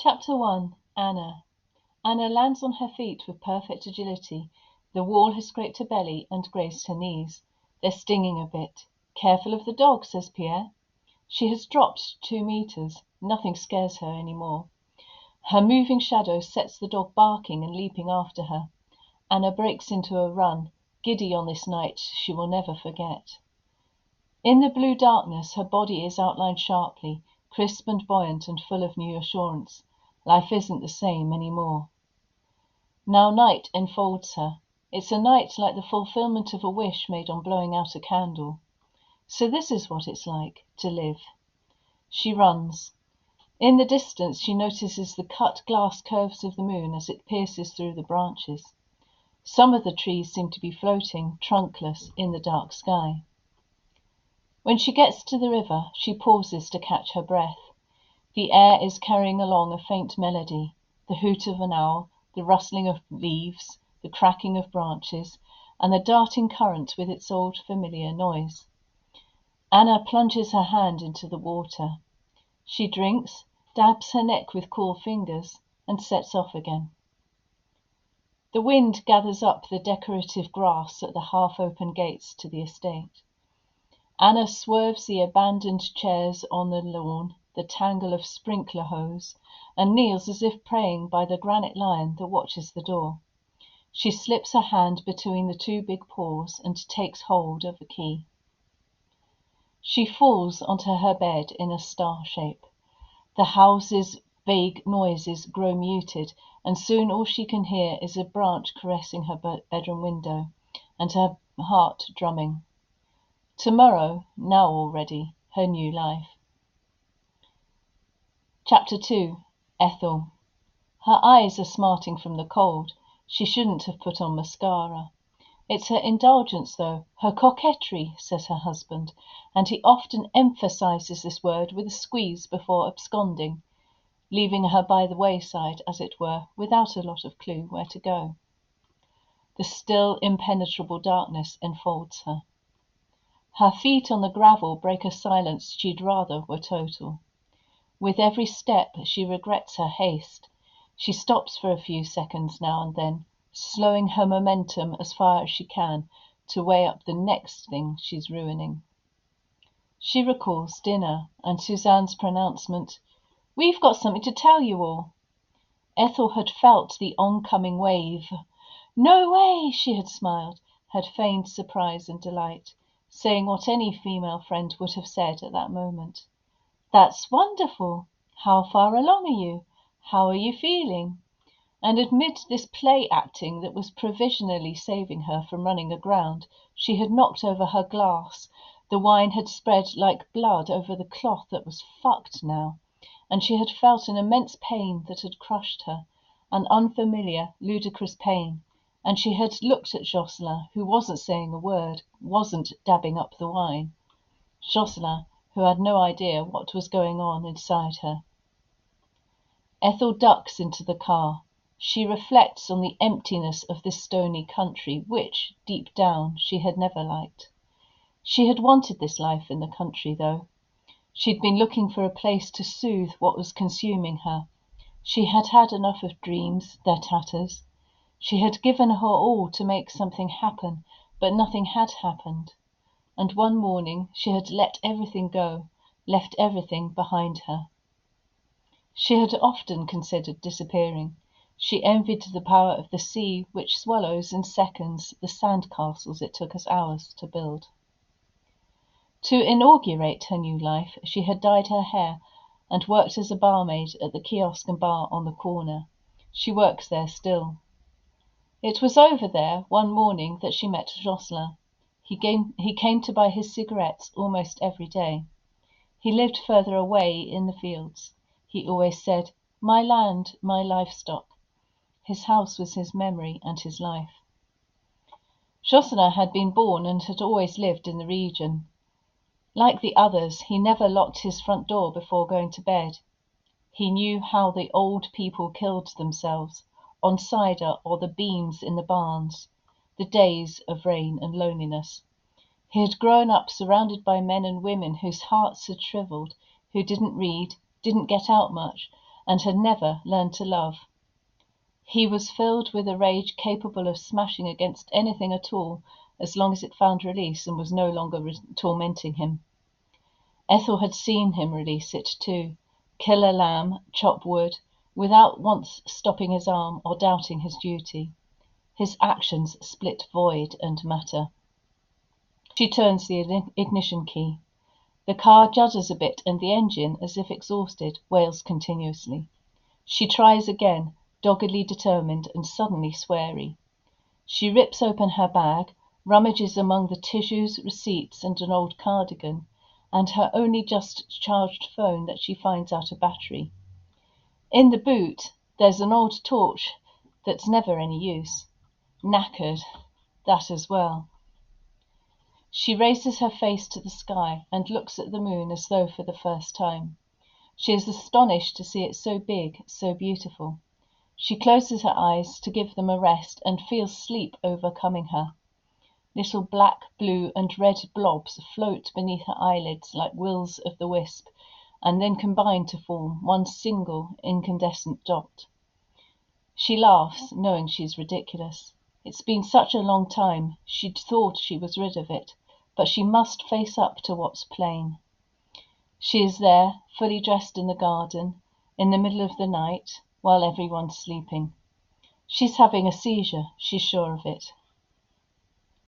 Chapter 1. Anna. Anna lands on her feet with perfect agility. The wall has scraped her belly and grazed her knees. They're stinging a bit. Careful of the dog, says Pierre. She has dropped 2 meters. Nothing scares her any more. Her moving shadow sets the dog barking and leaping after her. Anna breaks into a run, giddy on this night she will never forget. In the blue darkness, her body is outlined sharply, crisp and buoyant and full of new assurance. Life isn't the same anymore. Now night enfolds her. It's a night like the fulfillment of a wish made on blowing out a candle. So this is what it's like to live. She runs. In the distance she notices the cut glass curves of the moon as it pierces through the branches. Some of the trees seem to be floating, trunkless, in the dark sky. When she gets to the river, she pauses to catch her breath. The air is carrying along a faint melody, the hoot of an owl, the rustling of leaves, the cracking of branches, and the darting current with its old familiar noise. Anna plunges her hand into the water. She drinks, dabs her neck with cool fingers, and sets off again. The wind gathers up the decorative grass at the half-open gates to the estate. Anna swerves the abandoned chairs on the lawn, the tangle of sprinkler hose, and kneels as if praying by the granite lion that watches the door. She slips her hand between the 2 big paws and takes hold of a key. She falls onto her bed in a star shape. The house's vague noises grow muted, and soon all she can hear is a branch caressing her bedroom window, and her heart drumming. Tomorrow, now already, her new life. Chapter 2. Ethel. Her eyes are smarting from the cold. She shouldn't have put on mascara. It's her indulgence, though, her coquetry, says her husband, and he often emphasizes this word with a squeeze before absconding, leaving her by the wayside, as it were, without a lot of clue where to go. The still, impenetrable darkness enfolds her. Her feet on the gravel break a silence she'd rather were total. With every step she regrets her haste. She stops for a few seconds now and then, slowing her momentum as far as she can to weigh up the next thing she's ruining. She recalls dinner and Suzanne's pronouncement, "We've got something to tell you all." Ethel had felt the oncoming wave. "No way!" she had smiled, had feigned surprise and delight, saying what any female friend would have said at that moment. "That's wonderful! How far along are you? How are you feeling?" And amid this play acting that was provisionally saving her from running aground, she had knocked over her glass. The wine had spread like blood over the cloth that was fucked now, and she had felt an immense pain that had crushed her, an unfamiliar, ludicrous pain, and she had looked at Jocelyn, who wasn't saying a word, wasn't dabbing up the wine. Jocelyn, who had no idea what was going on inside her. Ethel ducks into the car. She reflects on the emptiness of this stony country, which, deep down, she had never liked. She had wanted this life in the country, though. She'd been looking for a place to soothe what was consuming her. She had had enough of dreams, their tatters. She had given her all to make something happen, but nothing had happened. And one morning she had let everything go, left everything behind her. She had often considered disappearing. She envied the power of the sea, which swallows in seconds the sand castles it took us hours to build. To inaugurate her new life, she had dyed her hair and worked as a barmaid at the kiosk and bar on the corner. She works there still. It was over there one morning that she met Jocelyn. He came to buy his cigarettes almost every day. He lived further away in the fields. He always said, "My land, my livestock." His house was his memory and his life. Jocelyn had been born and had always lived in the region. Like the others, he never locked his front door before going to bed. He knew how the old people killed themselves, on cider or the beans in the barns, the days of rain and loneliness. He had grown up surrounded by men and women whose hearts had shriveled, who didn't read, didn't get out much, and had never learned to love. He was filled with a rage capable of smashing against anything at all, as long as it found release and was no longer tormenting him. Ethel had seen him release it too, kill a lamb, chop wood, without once stopping his arm or doubting his duty. His actions split void and matter. She turns the ignition key. The car judders a bit, and the engine, as if exhausted, wails continuously. She tries again, doggedly determined and suddenly sweary. She rips open her bag, rummages among the tissues, receipts, and an old cardigan, and her only just charged phone that she finds out of battery. In the boot, there's an old torch that's never any use. Knackered, that as well. She raises her face to the sky and looks at the moon as though for the first time. She is astonished to see it so big, so beautiful. She closes her eyes to give them a rest and feels sleep overcoming her. Little black, blue, and red blobs float beneath her eyelids like wills of the wisp, and then combine to form one single incandescent dot. She laughs, knowing she's ridiculous. It's been such a long time, she'd thought she was rid of it, but she must face up to what's plain. She is there, fully dressed in the garden, in the middle of the night, while everyone's sleeping. She's having a seizure, she's sure of it.